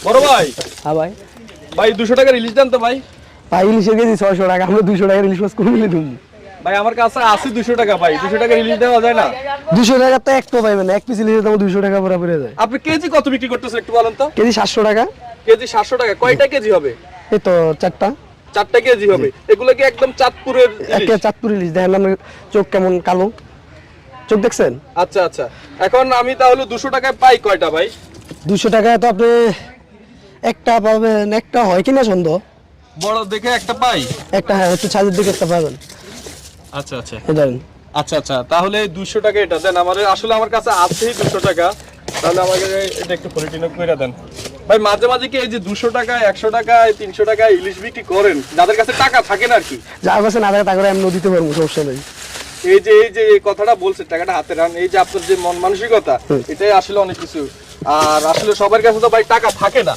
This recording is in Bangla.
বড় ভাই। হ্যাঁ ভাই। ভাই 200 টাকার ইলিশ দেন তো ভাই। ভাই ইলিশের কেজি 600 টাকা, আমরা 200 টাকার ইলিশ মাছ কমিয়ে দিন। ভাই আমার কাছে আছে 200 টাকা ভাই, 200 টাকার ইলিশ দেওয়া যায় না? 200 টাকা তো একটু পাইবেন না, এক পিস ইলিশের দাম 200 টাকা পুরো পড়ে যায়। আপনি কেজি কত বিক্রি করতেছেন একটু বলেন তো? কেজি 700 টাকা। কেজি 700 টাকা, কয়টা কেজি হবে? এই তো 4টা। 4টা কেজি হবে। এগুলো কি একদম চাঁদপুরের ইলিশ? একটা চাঁদপুর ইলিশ, দেখেন আপনার চোখ কেমন কালো, চোখ দেখছেন? আচ্ছা আচ্ছা, এখন আমি তাহলে 200 টাকায় পাই কয়টা ভাই? 200 টাকায় তো আপনি একটা পাবেন, একটা হয় কিনা সন্দেহ। বড় দেখে একটা পাই? একটা, হ্যাঁ, একটু ছাদের দিকে একটা পাবেন। আচ্ছা আচ্ছা এই ধরেন। আচ্ছা আচ্ছা, তাহলে 200 টাকা এটা দেন। আসলে আমার কাছে আছেই 200 টাকা, তাহলে আমাকে এটা একটু পলিটিনো করে দেন ভাই। মাঝে মাঝে কি এই যে 200 টাকা 100 টাকা 300 টাকা ইলিশ বিক্রি করেন যাদের কাছে টাকা থাকে না আর কি? যার কাছে না থাকে তাকে আমি দিতে পারবো, সমস্যা নেই। এই যে কথাটা বলছেন, টাকাটা হাতে রান, এই যে আপনার যে মন মানসিকতা, এটাই আসলে অনেক কিছু। আর আসলে সবার কাছে তো ভাই টাকা থাকে না।